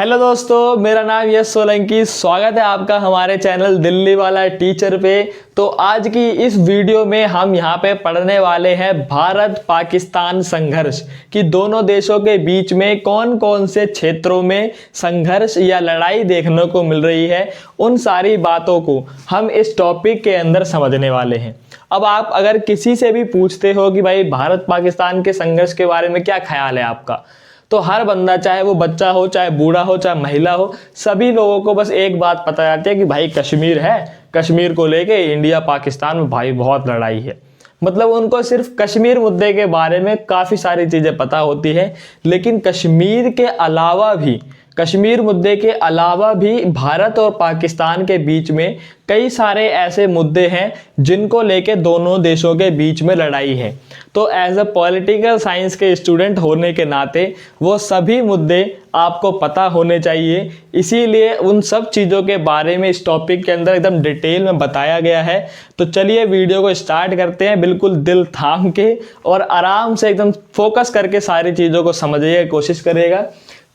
Hello दोस्तों, मेरा नाम यश सोलंकी। स्वागत है आपका हमारे चैनल दिल्ली वाला टीचर पे। तो आज की इस वीडियो में हम यहाँ पे पढ़ने वाले हैं भारत पाकिस्तान संघर्ष कि दोनों देशों के बीच में कौन कौन से क्षेत्रों में संघर्ष या लड़ाई देखने को मिल रही है। उन सारी बातों को हम इस टॉपिक के अंदर समझने वाले हैं। अब आप अगर किसी से भी पूछते हो कि भाई भारत पाकिस्तान के संघर्ष के बारे में क्या ख्याल है आपका, तो हर बंदा, चाहे वो बच्चा हो, चाहे बूढ़ा हो, चाहे महिला हो, सभी लोगों को बस एक बात पता जाती है कि भाई कश्मीर है, कश्मीर को लेके इंडिया पाकिस्तान में भाई बहुत लड़ाई है। मतलब उनको सिर्फ कश्मीर मुद्दे के बारे में काफ़ी सारी चीज़ें पता होती है, लेकिन कश्मीर मुद्दे के अलावा भी भारत और पाकिस्तान के बीच में कई सारे ऐसे मुद्दे हैं जिनको लेके दोनों देशों के बीच में लड़ाई है। तो एज अ पॉलिटिकल साइंस के स्टूडेंट होने के नाते वो सभी मुद्दे आपको पता होने चाहिए, इसीलिए उन सब चीज़ों के बारे में इस टॉपिक के अंदर एकदम डिटेल में बताया गया है। तो चलिए वीडियो को स्टार्ट करते हैं, बिल्कुल दिल थाम के और आराम से एकदम फोकस करके सारी चीज़ों को समझने की कोशिश करिएगा।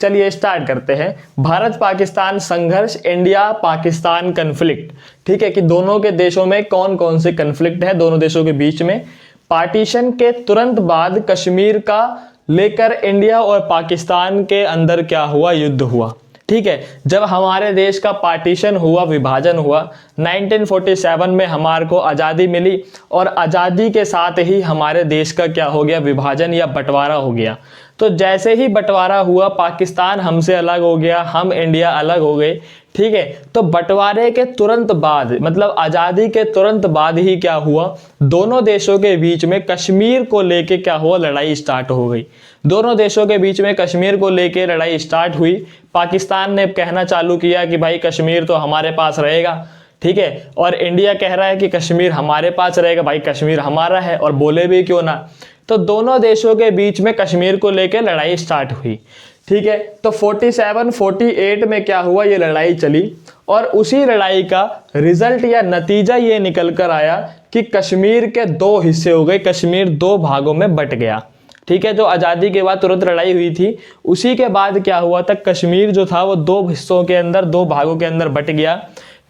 चलिए स्टार्ट करते हैं। भारत पाकिस्तान संघर्ष, इंडिया पाकिस्तान कन्फ्लिक्ट। ठीक है कि दोनों के देशों में कौन कौन से कन्फ्लिक्ट है दोनों देशों के बीच में। पार्टीशन के तुरंत बाद कश्मीर का लेकर इंडिया और पाकिस्तान के अंदर क्या हुआ, युद्ध हुआ। ठीक है, जब हमारे देश का पार्टीशन हुआ, विभाजन हुआ 1947 में हमारे को आज़ादी मिली और आज़ादी के साथ ही हमारे देश का क्या हो गया, विभाजन या बंटवारा हो गया। तो जैसे ही बंटवारा हुआ, पाकिस्तान हमसे अलग हो गया, हम इंडिया अलग हो गए। ठीक है, तो बंटवारे के तुरंत बाद, मतलब आज़ादी के तुरंत बाद ही क्या हुआ, दोनों देशों के बीच में कश्मीर को लेके क्या हुआ, लड़ाई स्टार्ट हो गई। दोनों देशों के बीच में कश्मीर को लेके लड़ाई स्टार्ट हुई। पाकिस्तान ने कहना चालू किया कि भाई कश्मीर तो हमारे पास रहेगा। ठीक है, और इंडिया कह रहा है कि कश्मीर हमारे पास रहेगा, भाई कश्मीर हमारा है, और बोले भी क्यों ना। तो दोनों देशों के बीच में कश्मीर को लेकर लड़ाई स्टार्ट हुई। ठीक है, तो 47-48 में क्या हुआ, ये लड़ाई चली और उसी लड़ाई का रिजल्ट या नतीजा ये निकल कर आया कि कश्मीर के दो हिस्से हो गए, कश्मीर दो भागों में बट गया। ठीक है, जो आज़ादी के बाद तुरंत लड़ाई हुई थी, उसी के बाद क्या हुआ था, कश्मीर जो था वो दो हिस्सों के अंदर, दो भागों के अंदर बट गया।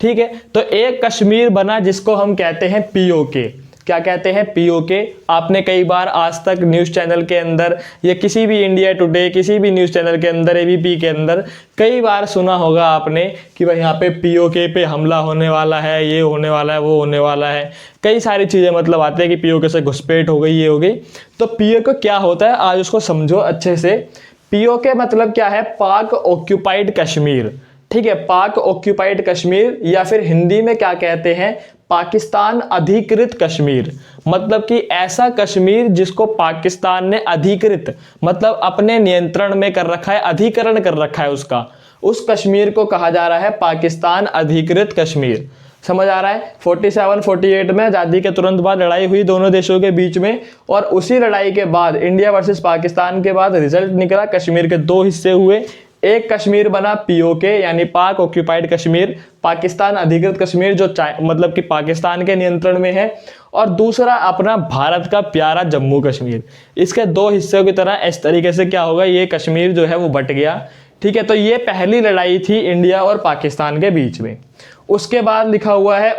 ठीक है, तो एक कश्मीर बना जिसको हम कहते हैं पीओके। क्या कहते हैं, पीओके। आपने कई बार आज तक न्यूज़ चैनल के अंदर या किसी भी इंडिया टुडे, किसी भी न्यूज़ चैनल के अंदर, एबीपी के अंदर कई बार सुना होगा आपने कि भाई यहाँ पे पीओके पे हमला होने वाला है, ये होने वाला है, वो होने वाला है। कई सारी चीज़ें मतलब आते हैं कि पीओके से घुसपैठ हो गई, ये हो गई। तो पीओके क्या होता है, आज उसको समझो अच्छे से। पीओके मतलब क्या है, पाक ऑक्यूपाइड कश्मीर। ठीक है, पाक ऑक्यूपाइड कश्मीर, या फिर हिंदी में क्या कहते हैं, पाकिस्तान अधिकृत कश्मीर। मतलब कि ऐसा कश्मीर जिसको पाकिस्तान ने अधिकृत, मतलब अपने नियंत्रण में कर रखा है, अधिकरण कर रखा है उसका, उस कश्मीर को कहा जा रहा है पाकिस्तान अधिकृत कश्मीर। समझ आ रहा है। 47-48 में आज़ादी के तुरंत बाद लड़ाई हुई दोनों देशों के बीच में, और उसी लड़ाई के बाद इंडिया वर्सेस पाकिस्तान के बाद रिजल्ट निकला, कश्मीर के दो हिस्से हुए। एक कश्मीर बना पीओके यानी पाक ऑक्यूपाइड कश्मीर, पाकिस्तान अधिकृत कश्मीर, जो मतलब कि पाकिस्तान के नियंत्रण में है, और दूसरा अपना भारत का प्यारा जम्मू कश्मीर। इसके दो हिस्सों की तरह इस तरीके से क्या होगा, ये कश्मीर जो है वो बट गया। ठीक है, तो ये पहली लड़ाई थी इंडिया और पाकिस्तान के बीच में। उसके बाद लिखा हुआ है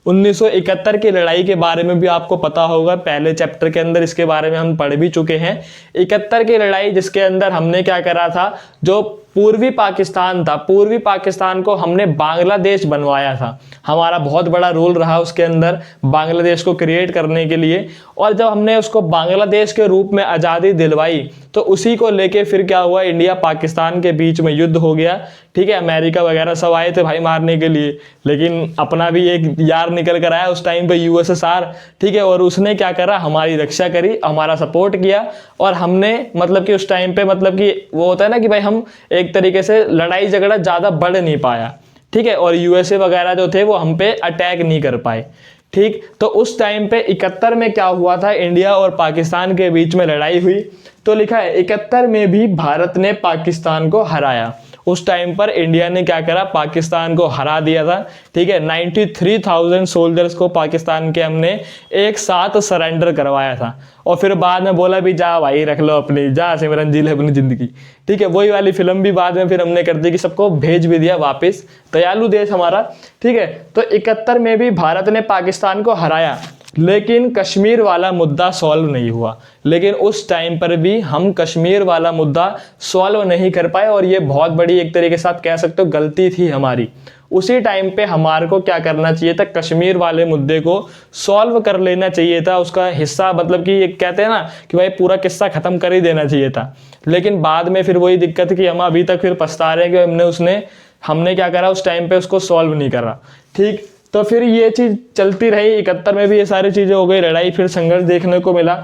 1971 की लड़ाई के बारे में भी आपको पता होगा, पहले चैप्टर के अंदर इसके बारे में हम पढ़ भी चुके हैं। 71 की लड़ाई जिसके अंदर हमने क्या करा था, जो पूर्वी पाकिस्तान था, पूर्वी पाकिस्तान को हमने बांग्लादेश बनवाया था। हमारा बहुत बड़ा रोल रहा उसके अंदर बांग्लादेश को क्रिएट करने के लिए, और जब हमने उसको बांग्लादेश के रूप में आज़ादी दिलवाई तो उसी को लेके फिर क्या हुआ, इंडिया पाकिस्तान के बीच में युद्ध हो गया। ठीक है, अमेरिका वगैरह सब आए थे भाई मारने के लिए, लेकिन अपना भी एक यार निकल कर आया उस टाइम पे, यूएसएसआर। ठीक है, और उसने क्या करा, हमारी रक्षा करी, हमारा सपोर्ट किया, और हमने मतलब कि उस टाइम पे मतलब कि वो होता है ना कि भाई हम एक तरीके से लड़ाई झगड़ा ज़्यादा बढ़ नहीं पाया। ठीक है, और यूएसए वगैरह जो थे वो हम पे अटैक नहीं कर पाए। ठीक, तो उस टाइम पे 71 में क्या हुआ था, इंडिया और पाकिस्तान के बीच में लड़ाई हुई। तो लिखा है 71 में भी भारत ने पाकिस्तान को हराया, उस टाइम पर इंडिया ने क्या करा, पाकिस्तान को हरा दिया था। ठीक है, 93,000 सोल्जर्स को पाकिस्तान के हमने एक साथ सरेंडर करवाया था, और फिर बाद में बोला भी जा भाई रख लो अपनी, जा सिमरन जी ले अपनी जिंदगी। ठीक है, वही वाली फिल्म भी बाद में फिर हमने कर दी कि सबको भेज भी दिया वापस, दयालु देश हमारा। ठीक है, तो 71 में भी भारत ने पाकिस्तान को हराया, लेकिन कश्मीर वाला मुद्दा सॉल्व नहीं हुआ। लेकिन उस टाइम पर भी हम कश्मीर वाला मुद्दा सॉल्व नहीं कर पाए, और ये बहुत बड़ी एक तरीके से आप कह सकते हो गलती थी हमारी। उसी टाइम पे हमारे को क्या करना चाहिए था, कश्मीर वाले मुद्दे को सॉल्व कर लेना चाहिए था, उसका हिस्सा मतलब कि ये कहते हैं ना कि भाई पूरा किस्सा खत्म कर ही देना चाहिए था। लेकिन बाद में फिर वही दिक्कत कि हम अभी तक फिर पछता रहे हैं कि हमने क्या करा उस टाइम पे उसको सॉल्व नहीं करा। ठीक, तो फिर ये चीज़ चलती रही, 71 में भी ये सारी चीज़ें हो गई, लड़ाई फिर संघर्ष देखने को मिला।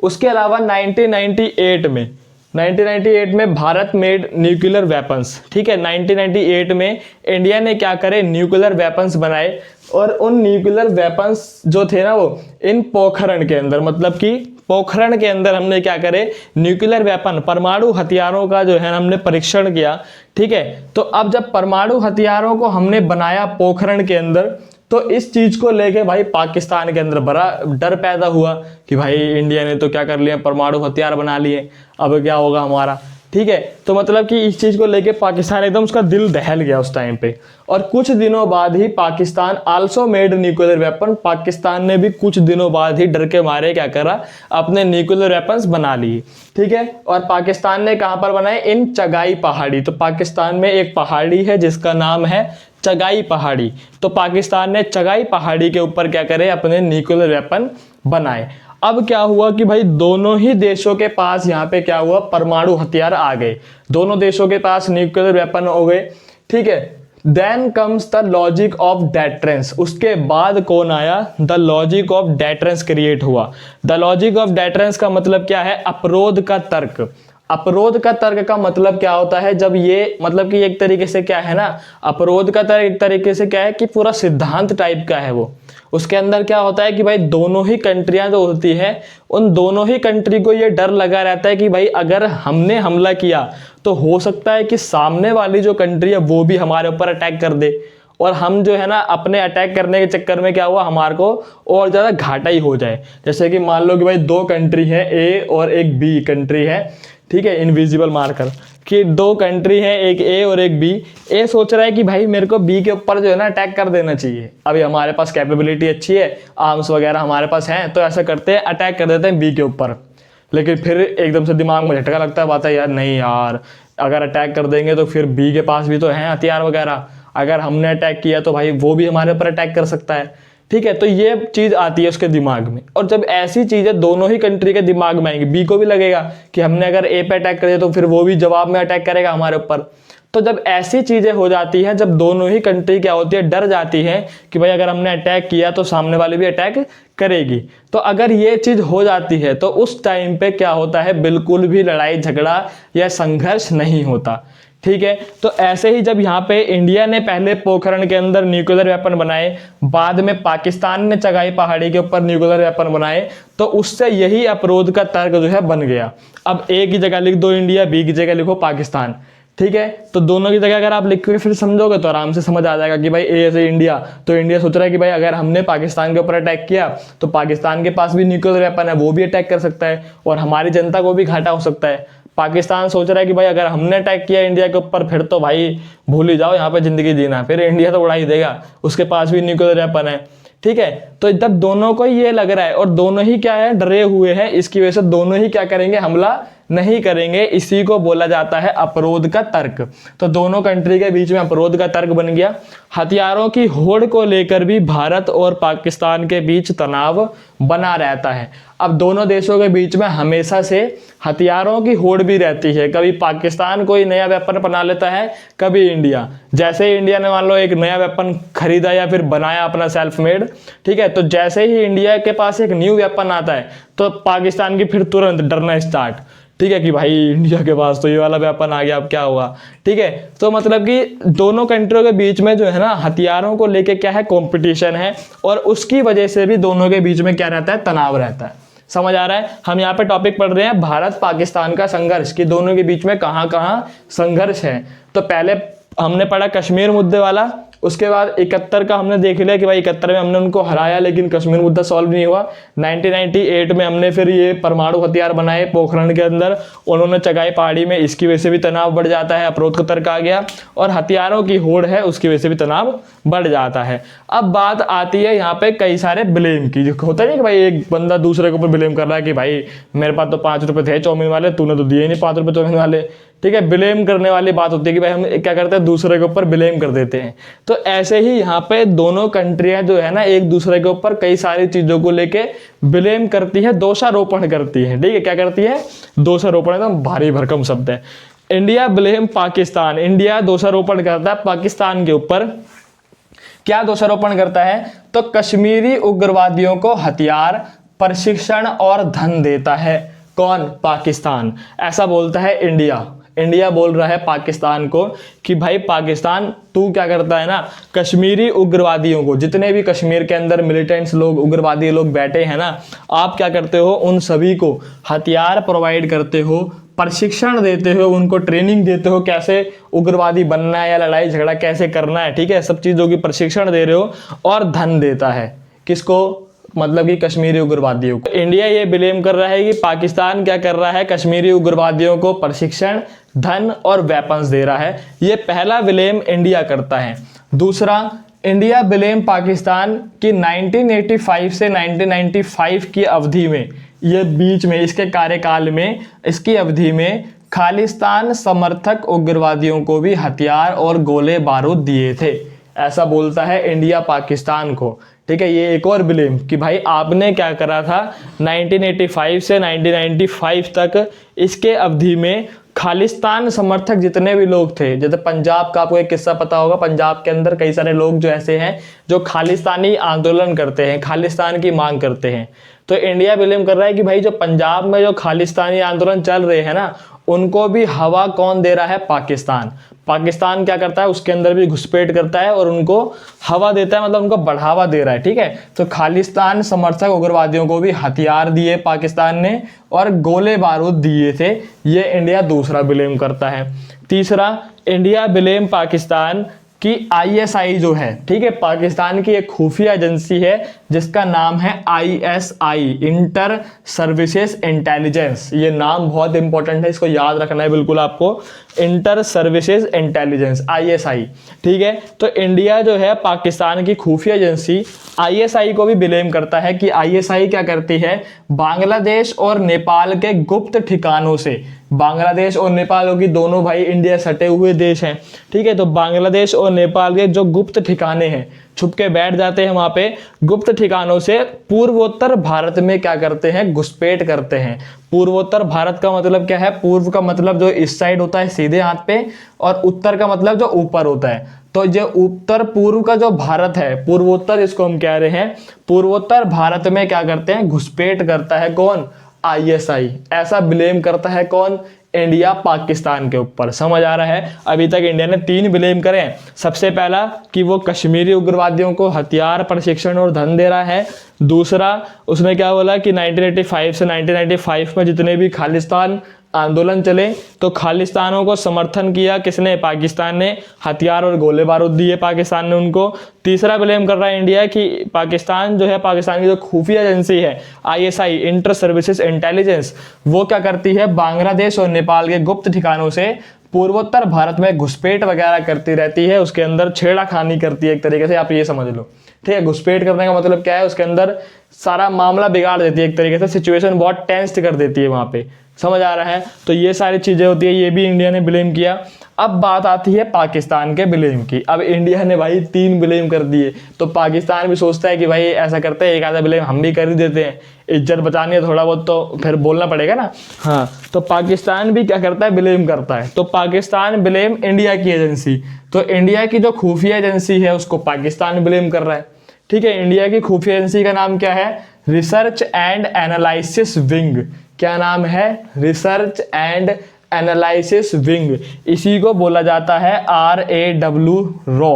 उसके अलावा 1998 में भारत मेड न्यूक्लियर वेपन्स। ठीक है, 1998 में इंडिया ने क्या करे, न्यूक्लियर वेपन्स बनाए, और उन न्यूक्लियर वेपन्स जो थे ना वो इन पोखरण के अंदर, मतलब कि पोखरण के अंदर हमने क्या करे, न्यूक्लियर वेपन परमाणु हथियारों का जो है हमने परीक्षण किया। ठीक है, तो अब जब परमाणु हथियारों को हमने बनाया पोखरण के अंदर, तो इस चीज को लेके भाई पाकिस्तान के अंदर बड़ा डर पैदा हुआ कि भाई इंडिया ने तो क्या कर लिया, परमाणु हथियार बना लिए, अब क्या होगा हमारा। ठीक है, तो मतलब कि इस चीज को लेके पाकिस्तान एकदम उसका दिल दहल गया उस टाइम पे। और कुछ दिनों बाद ही Pakistan also made nuclear weapon, Pakistan ने भी कुछ दिनों बाद ही डर के मारे क्या करा, अपने न्यूक्लियर वेपन्स बना लिए। ठीक है, और पाकिस्तान ने कहां पर बनाए, इन चगाई पहाड़ी। तो पाकिस्तान में एक पहाड़ी है जिसका नाम है चगाई पहाड़ी, तो पाकिस्तान ने चगाई पहाड़ी के ऊपर क्या करे, अपने न्यूक्लियर वेपन बनाए। अब क्या हुआ कि भाई दोनों ही देशों के पास यहाँ पे क्या हुआ, परमाणु हथियार आ गए, दोनों देशों के पास न्यूक्लियर वेपन हो गए। ठीक है, then comes the logic of deterrence. उसके बाद कौन आया, the logic of deterrence create हुआ। द लॉजिक ऑफ डेटरेंस का मतलब क्या है, अपरोध का तर्क। अपरोध का तर्क का मतलब क्या होता है, जब ये मतलब कि एक तरीके से क्या है ना, अपरोध का तर्क एक तरीके से क्या है कि पूरा सिद्धांत टाइप का है वो। उसके अंदर क्या होता है कि भाई दोनों ही कंट्रियां जो होती है, उन दोनों ही कंट्री को ये डर लगा रहता है कि भाई अगर हमने हमला किया तो हो सकता है कि सामने वाली जो कंट्री है वो भी हमारे ऊपर अटैक कर दे, और हम जो है ना अपने अटैक करने के चक्कर में क्या हुआ, हमारे को और ज़्यादा घाटा ही हो जाए। जैसे कि मान लो कि भाई दो कंट्री है, ए और एक बी कंट्री है। ठीक है, इनविजिबल मार्कर कि दो कंट्री है, एक ए और एक बी। ए सोच रहा है कि भाई मेरे को बी के ऊपर जो है ना अटैक कर देना चाहिए, अभी हमारे पास कैपेबिलिटी अच्छी है, आर्म्स वगैरह हमारे पास हैं, तो ऐसा करते हैं अटैक कर देते हैं बी के ऊपर। लेकिन फिर एकदम से दिमाग में झटका लगता है, बात है यार नहीं यार, अगर अटैक कर देंगे तो फिर बी के पास भी तो हैं हथियार वगैरह, अगर हमने अटैक किया तो भाई वो भी हमारे ऊपर अटैक कर सकता है। ठीक है, तो ये चीज़ आती है उसके दिमाग में, और जब ऐसी चीज़ें दोनों ही कंट्री के दिमाग में आएंगी, बी को भी लगेगा कि हमने अगर ए पे अटैक कर दिया तो फिर वो भी जवाब में अटैक करेगा हमारे ऊपर। तो जब ऐसी चीज़ें हो जाती हैं, जब दोनों ही कंट्री क्या होती है, डर जाती है कि भाई अगर हमने अटैक किया तो सामने वाले भी अटैक करेगी, तो अगर ये चीज़ हो जाती है तो उस टाइम पे क्या होता है, बिल्कुल भी लड़ाई झगड़ा या संघर्ष नहीं होता। ठीक है, तो ऐसे ही जब यहाँ पे इंडिया ने पहले पोखरण के अंदर न्यूक्लियर वेपन बनाए, बाद में पाकिस्तान ने चगाई पहाड़ी के ऊपर न्यूक्लियर वेपन बनाए, तो उससे यही अपरोध का तर्क जो है बन गया। अब ए की जगह लिख दो इंडिया, बी की जगह लिखो पाकिस्तान। ठीक है, तो दोनों की जगह अगर आप लिख के फिर समझोगे तो आराम से समझ आ जाएगा कि भाई ए से इंडिया, तो इंडिया सोच रहा है कि भाई अगर हमने पाकिस्तान के ऊपर अटैक किया तो पाकिस्तान के पास भी न्यूक्लियर वेपन है, वो भी अटैक कर सकता है और हमारी जनता को भी घाटा हो सकता है। पाकिस्तान सोच रहा है कि भाई अगर हमने अटैक किया इंडिया के ऊपर फिर तो भाई भूल ही जाओ यहाँ पे जिंदगी जीना, फिर इंडिया तो उड़ा ही देगा, उसके पास भी न्यूक्लियर वेपन है। ठीक है, तो जब दोनों को ये लग रहा है और दोनों ही क्या है, डरे हुए हैं, इसकी वजह से दोनों ही क्या करेंगे, हमला नहीं करेंगे। इसी को बोला जाता है अपरोध का तर्क। तो दोनों कंट्री के बीच में अपरोध का तर्क बन गया। हथियारों की होड़ को लेकर भी भारत और पाकिस्तान के बीच तनाव बना रहता है। अब दोनों देशों के बीच में हमेशा से हथियारों की होड़ भी रहती है, कभी पाकिस्तान कोई नया वेपन बना लेता है, कभी इंडिया। जैसे ही इंडिया ने मान लो एक नया वेपन खरीदा या फिर बनाया अपना सेल्फ मेड, ठीक है, तो जैसे ही इंडिया के पास एक न्यू वेपन आता है तो पाकिस्तान की फिर तुरंत डरना स्टार्ट। ठीक है कि भाई इंडिया के पास तो ये वाला वेपन आ गया, अब क्या होगा। ठीक है, तो मतलब कि दोनों कंट्रियों के बीच में जो है ना हथियारों को लेके क्या है, कंपटीशन है, और उसकी वजह से भी दोनों के बीच में क्या रहता है, तनाव रहता है। समझ आ रहा है। हम यहाँ पे टॉपिक पढ़ रहे हैं भारत पाकिस्तान का संघर्ष, कि दोनों के बीच में कहाँ कहाँ संघर्ष है। तो पहले हमने पढ़ा कश्मीर मुद्दे वाला, उसके बाद 71 का हमने देख लिया कि भाई 71 में हमने उनको हराया लेकिन कश्मीर मुद्दा सॉल्व नहीं हुआ। 1998 में हमने फिर ये परमाणु हथियार बनाए पोखरण के अंदर, उन्होंने चगाई पहाड़ी में, इसकी वजह से भी तनाव बढ़ जाता है, अपरोध का तर्क आ गया, और हथियारों की होड़ है उसकी वजह से भी तनाव बढ़ जाता है। अब बात आती है यहाँ पे कई सारे ब्लेम की, जो होता है कि भाई एक बंदा दूसरे के ऊपर ब्लेम कर रहा है कि भाई मेरे पास तो 5 रुपए थे चाउमीन वाले, तूने तो दिए ही नहीं 5 रुपए चाउमीन वाले, ठीक है। ब्लेम करने वाली बात होती है कि भाई हम क्या करते हैं, दूसरे के ऊपर ब्लेम कर देते हैं। तो ऐसे ही यहाँ पे दोनों कंट्रियां जो है ना एक दूसरे के ऊपर कई सारी चीजों को लेके ब्लेम करती है, दोषारोपण करती है, ठीक है। क्या करती है, दोषारोपण, एकदम भारी भरकम शब्द है। इंडिया ब्लेम पाकिस्तान, इंडिया दोषारोपण करता है पाकिस्तान के ऊपर। क्या दोषारोपण करता है, तो कश्मीरी उग्रवादियों को हथियार, प्रशिक्षण और धन देता है। कौन, पाकिस्तान। ऐसा बोलता है इंडिया। इंडिया बोल रहा है पाकिस्तान को कि भाई पाकिस्तान तू क्या करता है ना, कश्मीरी उग्रवादियों को, जितने भी कश्मीर के अंदर मिलिटेंट्स लोग, उग्रवादी लोग बैठे हैं ना, आप क्या करते हो, उन सभी को हथियार प्रोवाइड करते हो, प्रशिक्षण देते हो, उनको ट्रेनिंग देते हो कैसे उग्रवादी बनना है या लड़ाई झगड़ा कैसे करना है, ठीक है, सब चीज़ों की प्रशिक्षण दे रहे हो, और धन देता है। किसको, मतलब कि कश्मीरी उग्रवादियों को। इंडिया ये ब्लेम कर रहा है कि पाकिस्तान क्या कर रहा है, कश्मीरी उग्रवादियों को प्रशिक्षण, धन और वेपन्स दे रहा है। ये पहला ब्लेम इंडिया करता है। दूसरा, इंडिया ब्लेम पाकिस्तान की 1985 से 1995 की अवधि में, ये बीच में इसके कार्यकाल में, इसकी अवधि में खालिस्तान समर्थक उग्रवादियों को भी हथियार और गोले बारूद दिए थे। ऐसा बोलता है इंडिया पाकिस्तान को, ठीक है। ये एक और ब्लेम कि भाई आपने क्या करा था 1985 से 1995 तक, इसके अवधि में खालिस्तान समर्थक जितने भी लोग थे, जैसे पंजाब का आपको एक किस्सा पता होगा, पंजाब के अंदर कई सारे लोग जो ऐसे हैं जो खालिस्तानी आंदोलन करते हैं, खालिस्तान की मांग करते हैं। तो इंडिया ब्लेम कर रहा है कि भाई जो पंजाब में जो खालिस्तानी आंदोलन चल रहे हैं ना, उनको भी हवा कौन दे रहा है, पाकिस्तान। पाकिस्तान क्या करता है, उसके अंदर भी घुसपैठ करता है और उनको हवा देता है, मतलब उनको बढ़ावा दे रहा है, ठीक है। तो खालिस्तान समर्थक उग्रवादियों को भी हथियार दिए पाकिस्तान ने और गोले बारूद दिए थे। ये इंडिया दूसरा ब्लेम करता है। तीसरा, इंडिया ब्लेम पाकिस्तान कि ISI जो है, ठीक है, पाकिस्तान की एक खुफिया एजेंसी है जिसका नाम है ISI, इंटर सर्विसेज इंटेलिजेंस। ये नाम बहुत इंपॉर्टेंट है, इसको याद रखना है बिल्कुल आपको, इंटर सर्विसेज इंटेलिजेंस, ISI, ठीक है। तो इंडिया जो है पाकिस्तान की खुफिया एजेंसी ISI को भी ब्लेम करता है कि ISI क्या करती है, बांग्लादेश और नेपाल के गुप्त ठिकानों से, बांग्लादेश और नेपाल की दोनों भाई इंडिया सटे हुए देश हैं, ठीक है। तो बांग्लादेश और नेपाल के जो गुप्त ठिकाने हैं, छुप के बैठ जाते हैं वहां पे, गुप्त ठिकानों से पूर्वोत्तर भारत में क्या करते हैं, घुसपैठ करते हैं। पूर्वोत्तर भारत का मतलब क्या है, पूर्व का मतलब जो इस साइड होता है सीधे हाथ पे, और उत्तर का मतलब जो ऊपर होता है। तो जो उत्तर पूर्व का जो भारत है, पूर्वोत्तर इसको हम कह रहे हैं, पूर्वोत्तर भारत में क्या करते हैं, घुसपैठ करता है कौन, ISI। ऐसा ब्लेम करता है कौन, इंडिया पाकिस्तान के ऊपर। समझ आ रहा है। अभी तक इंडिया ने 3 ब्लेम करे हैं। सबसे पहला कि वो कश्मीरी उग्रवादियों को हथियार, प्रशिक्षण और धन दे रहा है। दूसरा, उसने क्या बोला कि 1985 से 1995 में जितने भी खालिस्तान आंदोलन चले तो खालिस्तानों को समर्थन किया किसने, पाकिस्तान ने, हथियार और गोले बारूद दिए पाकिस्तान ने उनको। तीसरा ब्लेम कर रहा है इंडिया कि पाकिस्तान जो है, पाकिस्तान की जो खुफिया एजेंसी है ISI, इंटर सर्विसेज इंटेलिजेंस, वो क्या करती है, बांग्लादेश और नेपाल के गुप्त ठिकानों से पूर्वोत्तर भारत में घुसपैठ वगैरह करती रहती है, उसके अंदर छेड़खानी करती है एक तरीके से, आप ये समझ लो, ठीक है। घुसपैठ करने का मतलब क्या है, उसके अंदर सारा मामला बिगाड़ देती है एक तरीके से, सिचुएशन बहुत टेंस्ड कर देती है वहां पे। समझ आ रहा है। तो ये सारी चीजें होती है, ये भी इंडिया ने ब्लेम किया। अब बात आती है पाकिस्तान के ब्लेम की। अब इंडिया ने भाई 3 ब्लेम कर दिए, तो पाकिस्तान भी सोचता है कि भाई ऐसा करते हैं, एक आधा ब्लेम हम भी कर ही देते हैं, इज्जत बचानी है थोड़ा बहुत तो फिर बोलना पड़ेगा ना। हाँ, तो पाकिस्तान भी क्या करता है, ब्लेम करता है। तो पाकिस्तान ब्लेम इंडिया की एजेंसी, तो इंडिया की जो खुफिया एजेंसी है उसको पाकिस्तान ब्लेम कर रहा है, ठीक है। इंडिया की खुफिया एजेंसी का नाम क्या है, रिसर्च एंड एनालिसिस विंग। क्या नाम है, रिसर्च एंड एनालिसिस विंग। इसी को बोला जाता है RAW, रॉ।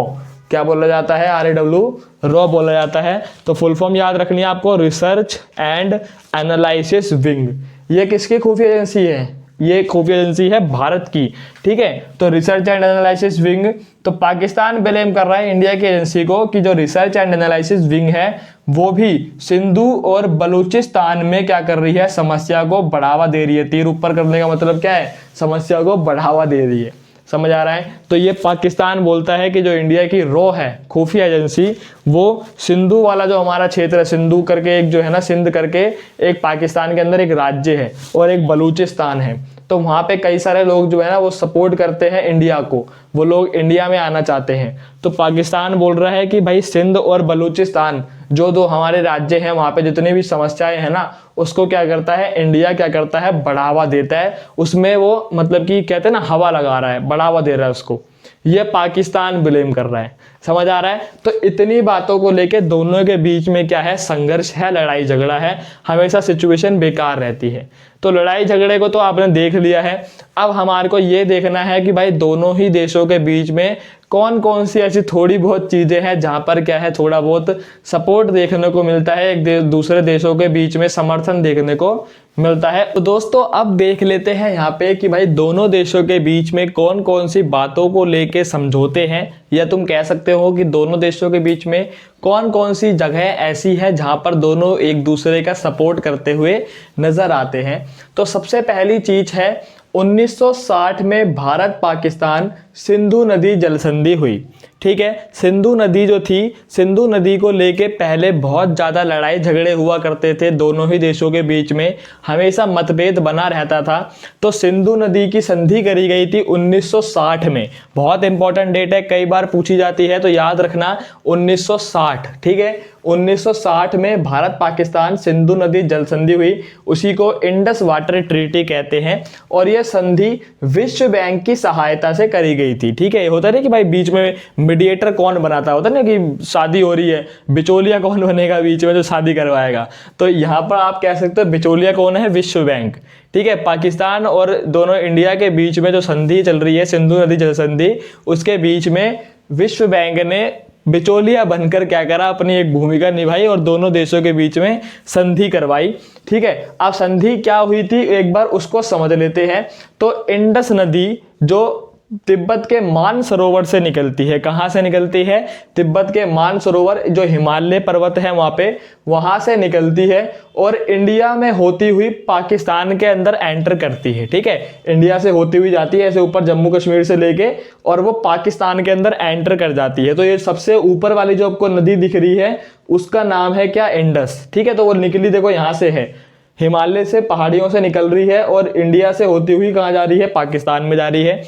क्या बोला जाता है, RAW रॉ बोला जाता है। तो फुल फॉर्म याद रखनी है आपको, रिसर्च एंड एनालिसिस विंग। ये किसकी खुफिया एजेंसी है, ये खुफिया एजेंसी है भारत की, ठीक है। तो रिसर्च एंड एनालिसिस विंग, तो पाकिस्तान ब्लेम कर रहा है इंडिया की एजेंसी को कि जो रिसर्च एंड एनालिसिस विंग है वो भी सिंधु और बलूचिस्तान में क्या कर रही है, समस्या को बढ़ावा दे रही है। तीर ऊपर करने का मतलब क्या है, समस्या को बढ़ावा दे रही है, समझ आ रहा है। तो ये पाकिस्तान बोलता है कि जो इंडिया की रॉ है खुफिया एजेंसी, वो सिंधु वाला जो हमारा क्षेत्र है, सिंधु करके एक जो है ना, सिंध करके एक पाकिस्तान के अंदर एक राज्य है और एक बलूचिस्तान है, तो वहाँ पे कई सारे लोग जो है ना वो सपोर्ट करते हैं इंडिया को, वो लोग इंडिया में आना चाहते हैं। तो पाकिस्तान बोल रहा है कि भाई सिंध और बलूचिस्तान जो दो हमारे राज्य हैं, वहाँ पे जितनी भी समस्याएं हैं ना, उसको क्या करता है इंडिया, क्या करता है बढ़ावा देता है, उसमें वो मतलब कि कहते हैं ना हवा लगा रहा है, बढ़ावा दे रहा है उसको, ये पाकिस्तान ब्लेम कर रहा है, समझ आ रहा है। तो इतनी बातों को लेके दोनों के बीच में क्या है, संघर्ष है, लड़ाई झगड़ा है, हमेशा सिचुएशन बेकार रहती है। तो लड़ाई झगड़े को तो आपने देख लिया है, अब हमारे को ये देखना है कि भाई दोनों ही देशों के बीच में कौन कौन सी ऐसी थोड़ी बहुत चीजें हैं जहां पर क्या है, थोड़ा बहुत सपोर्ट देखने को मिलता है, एक दूसरे देशों के बीच में समर्थन देखने को मिलता है। तो दोस्तों अब देख लेते हैं यहाँ पे कि भाई दोनों देशों के बीच में कौन कौन सी बातों को लेके समझौते हैं, या तुम कह सकते हो कि दोनों देशों के बीच में कौन कौन सी जगह ऐसी है जहां पर दोनों एक दूसरे का सपोर्ट करते हुए नजर आते हैं। तो सबसे पहली चीज है 1960 में भारत पाकिस्तान सिंधु नदी जल संधि हुई, ठीक है। सिंधु नदी जो थी, सिंधु नदी को लेके पहले बहुत ज़्यादा लड़ाई झगड़े हुआ करते थे, दोनों ही देशों के बीच में हमेशा मतभेद बना रहता था। तो सिंधु नदी की संधि करी गई थी 1960 में, बहुत इंपॉर्टेंट डेट है, कई बार पूछी जाती है, तो याद रखना 1960, ठीक है। 1960 में भारत पाकिस्तान सिंधु नदी जल संधि हुई, उसी को इंडस वाटर ट्रीटी कहते हैं, और यह संधि विश्व बैंक की सहायता से करी गई थी, ठीक है। होता है कि भाई बीच में मीडिएटर कौन बनाता होता है ना, कि शादी हो रही है, बिचौलिया कौन बनेगा बीच में जो शादी करवाएगा, तो यहाँ पर आप कह सकते हो बिचौलिया कौन है, विश्व बैंक, ठीक है। पाकिस्तान और दोनों इंडिया के बीच में जो संधि चल रही है, सिंधु नदी जल संधि, उसके बीच में विश्व बैंक ने बिचौलिया बनकर क्या करा, अपनी एक भूमिका निभाई और दोनों देशों के बीच में संधि करवाई, ठीक है। अब संधि क्या हुई थी एक बार उसको समझ लेते हैं। तो इंडस नदी जो तिब्बत के मानसरोवर से निकलती है, कहाँ से निकलती है, तिब्बत के मानसरोवर जो हिमालय पर्वत है वहाँ पे, वहाँ से निकलती है और इंडिया में होती हुई पाकिस्तान के अंदर एंटर करती है, ठीक है। इंडिया से होती हुई जाती है ऐसे ऊपर जम्मू कश्मीर से लेके, और वो पाकिस्तान के अंदर एंटर कर जाती है। तो ये सबसे ऊपर वाली जो आपको नदी दिख रही है उसका नाम है क्या, इंडस, ठीक है। तो वो निकली देखो यहाँ से है, हिमालय से पहाड़ियों से निकल रही है और इंडिया से होती हुई कहाँ जा रही है, पाकिस्तान में जा रही है।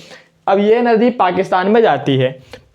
अब ये नदी पाकिस्तान में जाती है,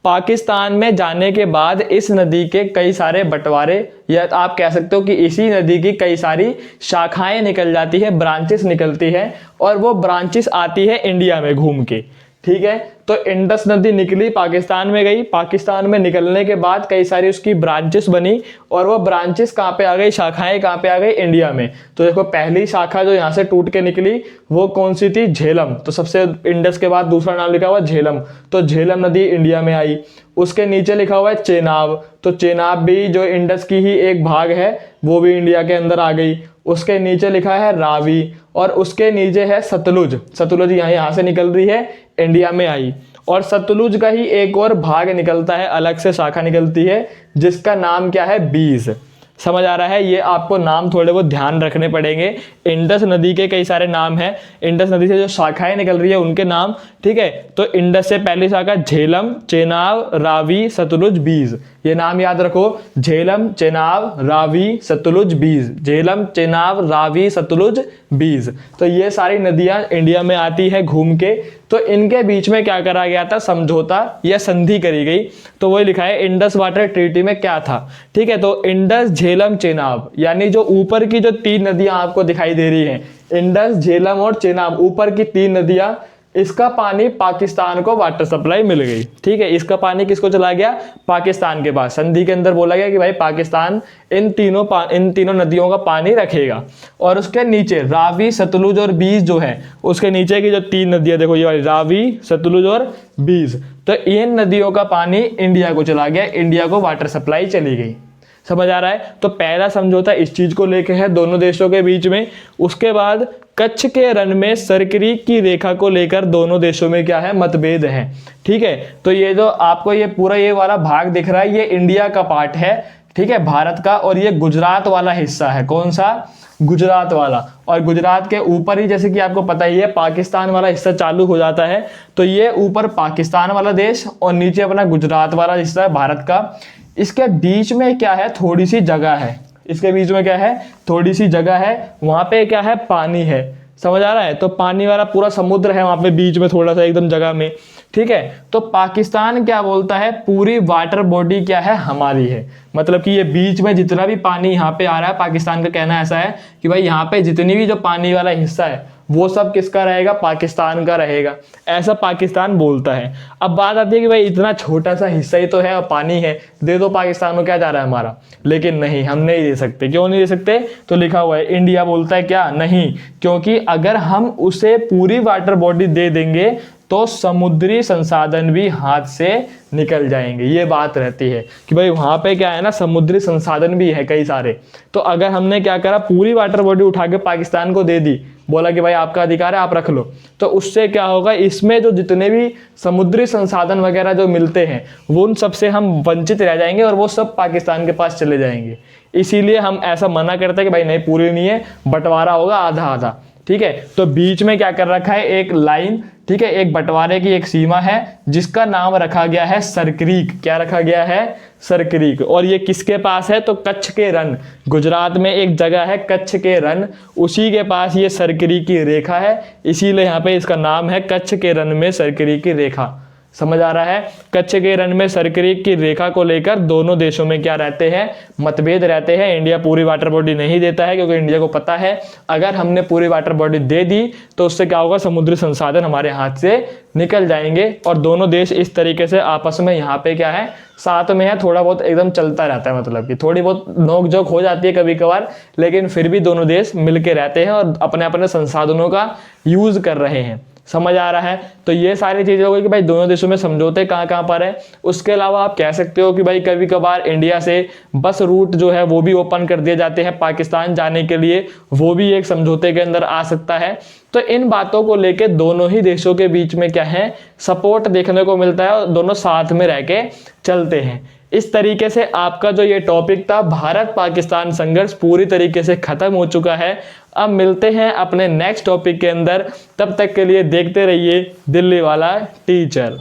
पाकिस्तान में जाने के बाद इस नदी के कई सारे बंटवारे, या आप कह सकते हो कि इसी नदी की कई सारी शाखाएं निकल जाती है, ब्रांचेस निकलती है, और वो ब्रांचेस आती है इंडिया में घूम के, ठीक है। तो इंडस नदी निकली, पाकिस्तान में गई, पाकिस्तान में निकलने के बाद कई सारी उसकी ब्रांचेस बनी, और वो ब्रांचेस कहाँ पे आ गई, शाखाएं कहाँ पे आ गई, इंडिया में। तो देखो पहली शाखा जो यहाँ से टूट के निकली वो कौन सी थी, झेलम। तो सबसे इंडस के बाद दूसरा नाम लिखा हुआ झेलम, तो झेलम नदी इंडिया में आई। उसके नीचे लिखा हुआ है चेनाब, तो चेनाब भी जो इंडस की ही एक भाग है वो भी इंडिया के अंदर आ गई। उसके नीचे लिखा है रावी, और उसके नीचे है सतलुज, सतलुज यहाँ से निकल रही है, इंडिया में आई। और सतलुज का ही एक और भाग निकलता है, अलग से शाखा निकलती है जिसका नाम क्या है, बीज। समझ आ रहा है, ये आपको नाम थोड़े बहुत ध्यान रखने पड़ेंगे। इंडस नदी के कई सारे नाम हैं, इंडस नदी से जो शाखाएं निकल रही है उनके नाम, ठीक है। तो इंडस से पहली शाखा झेलम, चेनाब, रावी, सतलुज, बीज, ये नाम याद रखो, झेलम, चेनाब, रावी, सतलुज, बीज, झेलम, चेनाब, रावी, सतलुज, बीज। तो ये सारी नदियां इंडिया में आती है घूम के। तो इनके बीच में क्या करा गया था, समझौता या संधि करी गई। तो वही लिखा है इंडस वाटर ट्रीटी में क्या था, ठीक है। तो इंडस, झेलम, चेनाब, यानी जो ऊपर की जो तीन नदियां आपको दिखाई दे रही हैं, इंडस, झेलम और चेनाब, ऊपर की तीन नदियां इसका पानी पाकिस्तान को वाटर सप्लाई मिल गई, ठीक है। इसका पानी किसको चला गया, पाकिस्तान के पास। संधि के अंदर बोला गया कि भाई पाकिस्तान इन तीनों नदियों का पानी रखेगा। और उसके नीचे रावी, सतलुज और बीज जो है, उसके नीचे की जो 3 नदियां देखो, ये वाली रावी, सतलुज और बीज, तो इन नदियों का पानी इंडिया को चला गया, इंडिया को वाटर सप्लाई चली गई। समझ आ रहा है। तो पहला समझौता इस चीज को लेके है दोनों देशों के बीच में। उसके बाद कच्छ के रण में सरक्रीक की रेखा को लेकर दोनों देशों में क्या है, मतभेद है, ठीक है। तो ये जो आपको ये पूरा ये वाला भाग दिख रहा है, ये इंडिया का पार्ट है, ठीक है, भारत का। और ये गुजरात वाला हिस्सा है, कौन सा, गुजरात वाला। और गुजरात के ऊपर ही, जैसे कि आपको पता ही है, पाकिस्तान वाला हिस्सा चालू हो जाता है। तो ये ऊपर पाकिस्तान वाला देश और नीचे अपना गुजरात वाला हिस्सा है भारत का। इसके बीच में क्या है, थोड़ी सी जगह है, इसके बीच में क्या है, थोड़ी सी जगह है, वहां पे क्या है, पानी है। समझ आ रहा है। तो पानी वाला पूरा समुद्र है वहां पे बीच में, थोड़ा सा एकदम जगह में, ठीक है। तो पाकिस्तान क्या बोलता है, पूरी वाटर बॉडी क्या है, हमारी है। मतलब कि ये बीच में जितना भी पानी यहाँ पे आ रहा है, पाकिस्तान का कहना ऐसा है कि भाई यहाँ पे जितनी भी जो पानी वाला हिस्सा है वो सब किसका रहेगा, पाकिस्तान का रहेगा, ऐसा पाकिस्तान बोलता है। अब बात आती है कि भाई इतना छोटा सा हिस्सा ही तो है और पानी है, दे दो पाकिस्तान को, क्या जा रहा है हमारा। लेकिन नहीं, हम नहीं दे सकते। क्यों नहीं दे सकते, तो लिखा हुआ है, इंडिया बोलता है क्या, नहीं, क्योंकि अगर हम उसे पूरी वाटर बॉडी दे देंगे तो समुद्री संसाधन भी हाथ से निकल जाएंगे। ये बात रहती है कि भाई वहां पे क्या है ना, समुद्री संसाधन भी है कई सारे। तो अगर हमने क्या करा, पूरी वाटर बॉडी उठा के पाकिस्तान को दे दी, बोला कि भाई आपका अधिकार है, आप रख लो, तो उससे क्या होगा, इसमें जो जितने भी समुद्री संसाधन वगैरह जो मिलते हैं वो उन सबसे हम वंचित रह जाएंगे और वो सब पाकिस्तान के पास चले जाएंगे। इसीलिए हम ऐसा मना करते हैं कि भाई नहीं, पूरी नहीं है, बंटवारा होगा आधा आधा, ठीक है। तो बीच में क्या कर रखा है, एक लाइन, ठीक है, एक बंटवारे की एक सीमा है जिसका नाम रखा गया है सरक्रीक। क्या रखा गया है, सरक्रीक। और ये किसके पास है, तो कच्छ के रण, गुजरात में एक जगह है कच्छ के रण, उसी के पास ये सरक्रीक की रेखा है, इसीलिए यहाँ पे इसका नाम है कच्छ के रण में सरक्रीक की रेखा। समझ आ रहा है। कच्छ के रण में सरक्रीक की रेखा को लेकर दोनों देशों में क्या रहते हैं, मतभेद रहते हैं। इंडिया पूरी वाटर बॉडी नहीं देता है, क्योंकि इंडिया को पता है अगर हमने पूरी वाटर बॉडी दे दी तो उससे क्या होगा, समुद्री संसाधन हमारे हाथ से निकल जाएंगे। और दोनों देश इस तरीके से आपस में यहाँ पे क्या है, साथ में है, थोड़ा बहुत एकदम चलता रहता है, मतलब कि थोड़ी बहुत नोक झोंक हो जाती है कभी कभार, लेकिन फिर भी दोनों देश मिलके रहते हैं और अपने अपने संसाधनों का यूज कर रहे हैं। समझ आ रहा है। तो ये सारी चीजें हो गई कि भाई दोनों देशों में समझौते कहाँ कहाँ पर है। उसके अलावा आप कह सकते हो कि भाई कभी कभार इंडिया से बस रूट जो है वो भी ओपन कर दिए जाते हैं पाकिस्तान जाने के लिए, वो भी एक समझौते के अंदर आ सकता है। तो इन बातों को लेके दोनों ही देशों के बीच में क्या है, सपोर्ट देखने को मिलता है और दोनों साथ में रह के चलते हैं। इस तरीके से आपका जो ये टॉपिक था, भारत पाकिस्तान संघर्ष, पूरी तरीके से खत्म हो चुका है। अब मिलते हैं अपने नेक्स्ट टॉपिक के अंदर, तब तक के लिए देखते रहिए दिल्ली वाला टीचर।